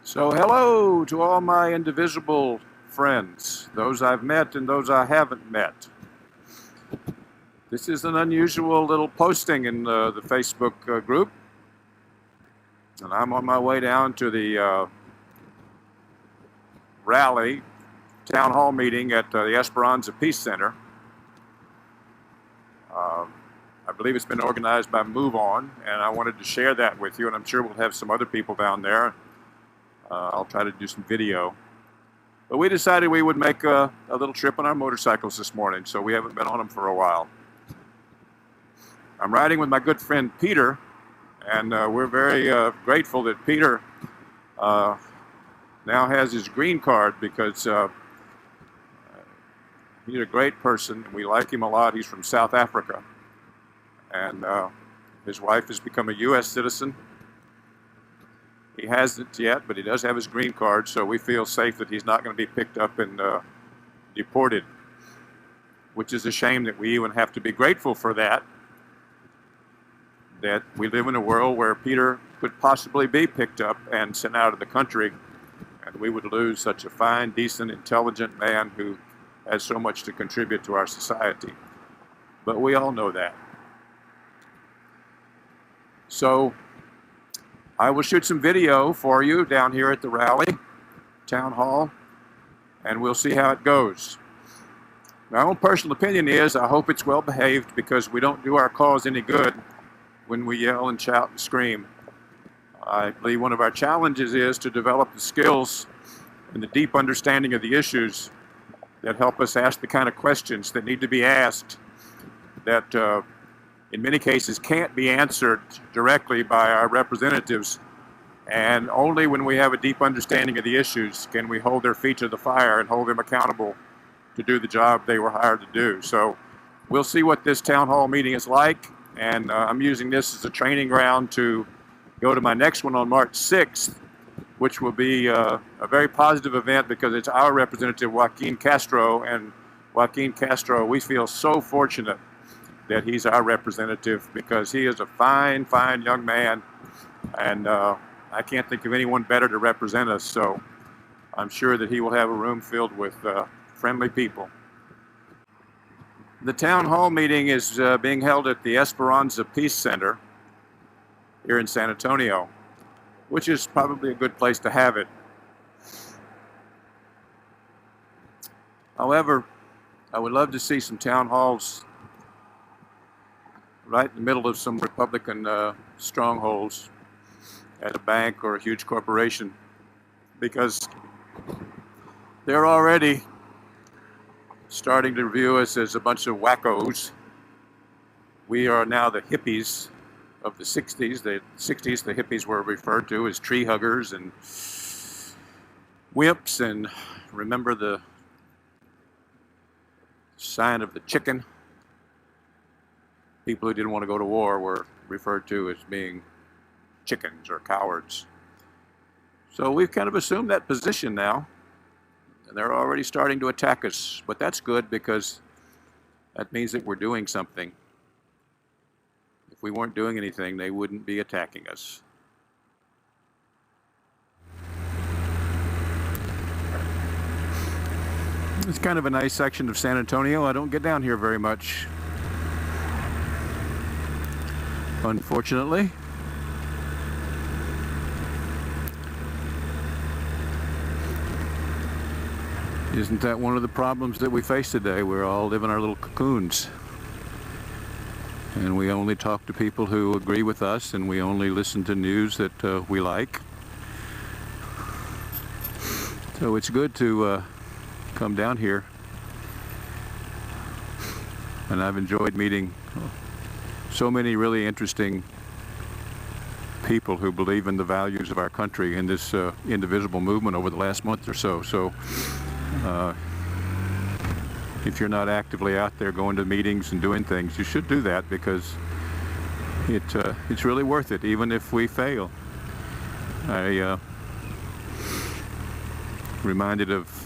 So hello to all my indivisible friends, those I've met and those I haven't met. This is an unusual little posting in the Facebook group, and I'm on my way down to the rally, town hall meeting at the Esperanza Peace Center. I believe it's been organized by Move On, and I wanted to share that with you, and I'm sure we'll have some other people down there. I'll try to do some video. But we decided we would make a little trip on our motorcycles this morning, so we haven't been on them for a while. I'm riding with my good friend Peter, and we're very grateful that Peter now has his green card because he's a great person. We like him a lot. He's from South Africa, and his wife has become a U.S. citizen. He hasn't yet, but he does have his green card, so we feel safe that he's not going to be picked up and deported, which is a shame that we even have to be grateful for that we live in a world where Peter could possibly be picked up and sent out of the country, and we would lose such a fine, decent, intelligent man who has so much to contribute to our society. But we all know that. So I will shoot some video for you down here at the rally, town hall, and we'll see how it goes. My own personal opinion is I hope it's well behaved, because we don't do our cause any good when we yell and shout and scream. I believe one of our challenges is to develop the skills and the deep understanding of the issues that help us ask the kind of questions that need to be asked that in many cases can't be answered directly by our representatives, and only when we have a deep understanding of the issues can we hold their feet to the fire and hold them accountable to do the job they were hired to do. So we'll see what this town hall meeting is like, and I'm using this as a training ground to go to my next one on March 6th, which will be a very positive event because it's our representative, Joaquin Castro, and Joaquin Castro, we feel so fortunate that he's our representative because he is a fine, fine young man, and I can't think of anyone better to represent us, so I'm sure that he will have a room filled with friendly people. The town hall meeting is being held at the Esperanza Peace Center here in San Antonio, which is probably a good place to have it. However, I would love to see some town halls right in the middle of some Republican strongholds at a bank or a huge corporation, because they're already starting to view us as a bunch of wackos. We are now the hippies of the 60s. The 60s, the hippies were referred to as tree huggers and wimps, and remember the sign of the chicken? People who didn't want to go to war were referred to as being chickens or cowards. So we've kind of assumed that position now, and they're already starting to attack us. But that's good, because that means that we're doing something. If we weren't doing anything, they wouldn't be attacking us. It's kind of a nice section of San Antonio. I don't get down here very much, unfortunately. Isn't that one of the problems that we face today? We're all living our little cocoons, and we only talk to people who agree with us, and we only listen to news that we like. So it's good to come down here, and I've enjoyed meeting so many really interesting people who believe in the values of our country in this indivisible movement over the last month or so. So if you're not actively out there going to meetings and doing things, you should do that, because it's really worth it, even if we fail. I reminded of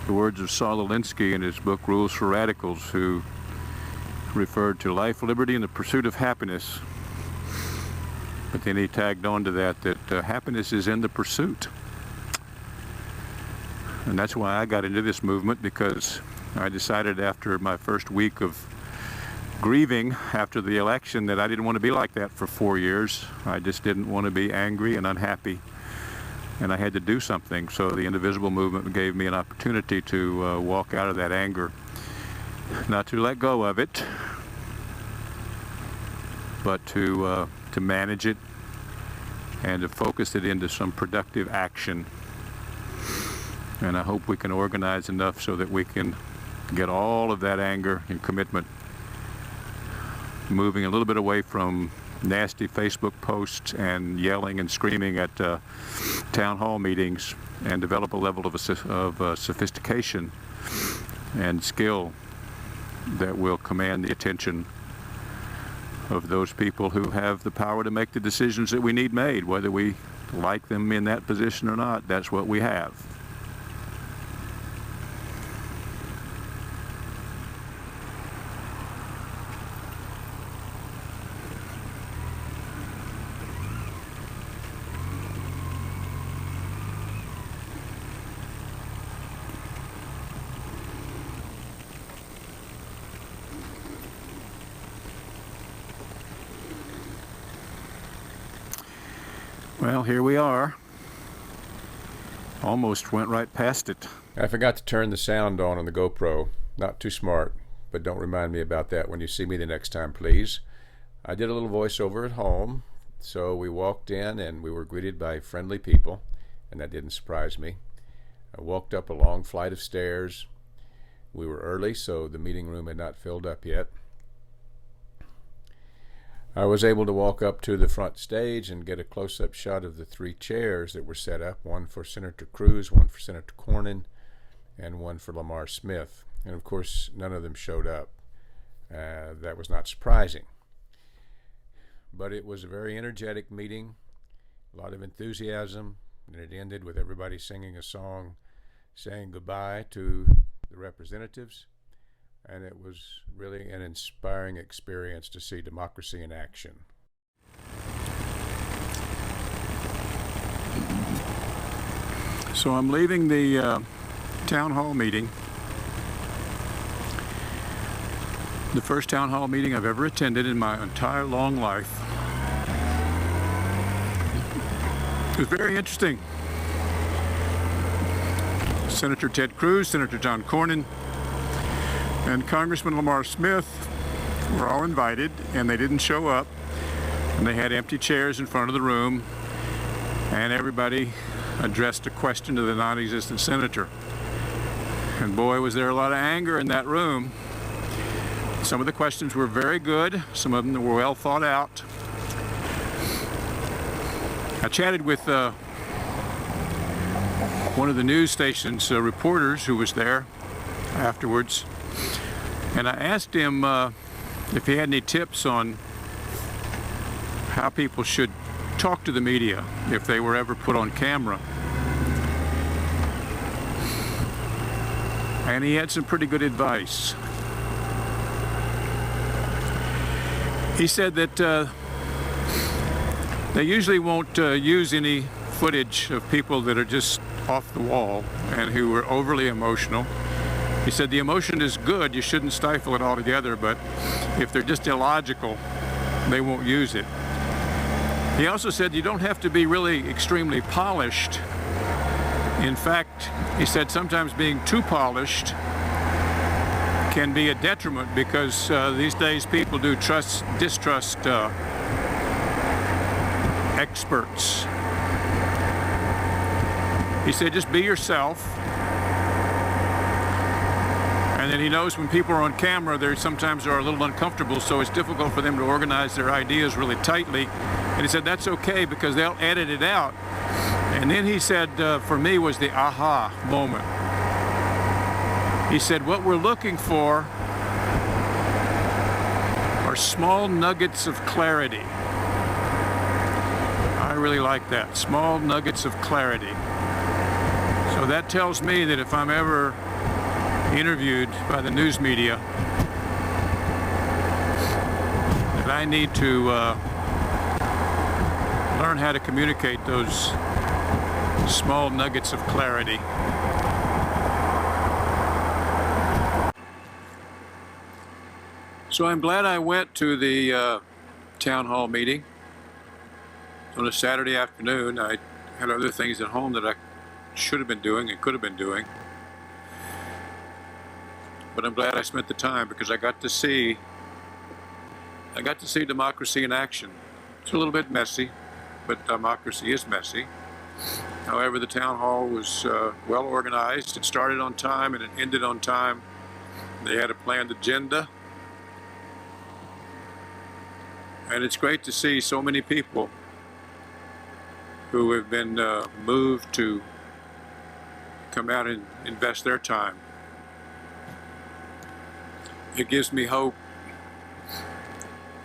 the words of Saul Alinsky in his book Rules for Radicals, who referred to life, liberty, and the pursuit of happiness But then he tagged on to that happiness is in the pursuit. And that's why I got into this movement, because I decided after my first week of grieving after the election that I didn't want to be like that for 4 years. I just didn't want to be angry and unhappy, and I had to do something. So the Indivisible movement gave me an opportunity to walk out of that anger, not to let go of it, but to manage it and to focus it into some productive action. And I hope we can organize enough so that we can get all of that anger and commitment moving a little bit away from nasty Facebook posts and yelling and screaming at town hall meetings, and develop a level of sophistication and skill that will command the attention of those people who have the power to make the decisions that we need made. Whether we like them in that position or not, that's what we have. Well, here we are. Almost went right past it. I forgot to turn the sound on the GoPro. Not too smart, but don't remind me about that when you see me the next time, please. I did a little voiceover at home, so we walked in and we were greeted by friendly people, and that didn't surprise me. I walked up a long flight of stairs. We were early, so the meeting room had not filled up yet. I was able to walk up to the front stage and get a close-up shot of the 3 chairs that were set up, one for Senator Cruz, one for Senator Cornyn, and one for Lamar Smith. And of course, none of them showed up. That was not surprising. But it was a very energetic meeting, a lot of enthusiasm, and it ended with everybody singing a song saying goodbye to the representatives. And it was really an inspiring experience to see democracy in action. So I'm leaving the town hall meeting. The first town hall meeting I've ever attended in my entire long life. It was very interesting. Senator Ted Cruz, Senator John Cornyn, and Congressman Lamar Smith were all invited, and they didn't show up. And they had empty chairs in front of the room, and everybody addressed a question to the non-existent senator. And boy, was there a lot of anger in that room. Some of the questions were very good. Some of them were well thought out. I chatted with one of the news station's reporters who was there afterwards. And I asked him if he had any tips on how people should talk to the media if they were ever put on camera. And he had some pretty good advice. He said that they usually won't use any footage of people that are just off the wall and who are overly emotional. He said the emotion is good, you shouldn't stifle it altogether, but if they're just illogical, they won't use it. He also said you don't have to be really extremely polished. In fact, he said sometimes being too polished can be a detriment, because these days people do distrust experts. He said just be yourself. And then he knows when people are on camera, they sometimes are a little uncomfortable, so it's difficult for them to organize their ideas really tightly. And he said that's okay, because they'll edit it out. And then he said, for me, was the aha moment. He said, what we're looking for are small nuggets of clarity. I really like that, small nuggets of clarity. So that tells me that if I'm ever interviewed by the news media, that I need to learn how to communicate those small nuggets of clarity. So I'm glad I went to the town hall meeting on a Saturday afternoon. I had other things at home that I should have been doing and could have been doing. But I'm glad I spent the time because I got to see democracy in action. It's a little bit messy, but democracy is messy. However, the town hall was well organized. It started on time and it ended on time. They had a planned agenda. And it's great to see so many people who have been moved to come out and invest their time. It gives me hope.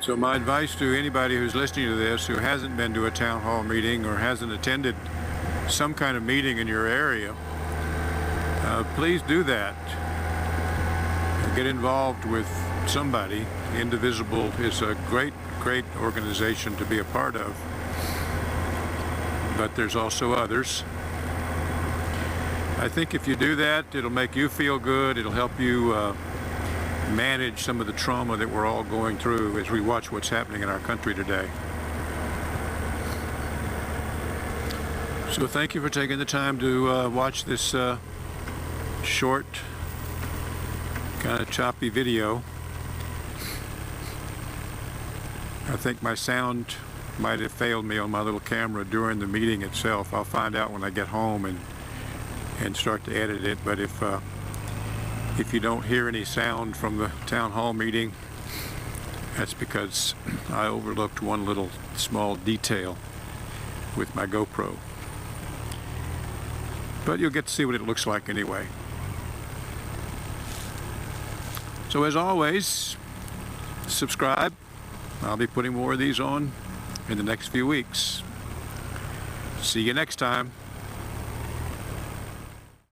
So my advice to anybody who's listening to this who hasn't been to a town hall meeting or hasn't attended some kind of meeting in your area, please do that. Get involved with somebody. Indivisible is a great organization to be a part of, but there's also others. I think if you do that, it'll make you feel good. It'll help you manage some of the trauma that we're all going through as we watch what's happening in our country today. So thank you for taking the time to watch this short, kind of choppy video. I think my sound might have failed me on my little camera during the meeting itself. I'll find out when I get home and start to edit it. But if you don't hear any sound from the town hall meeting, that's because I overlooked one little small detail with my GoPro. But you'll get to see what it looks like anyway. So as always, subscribe. I'll be putting more of these on in the next few weeks. See you next time.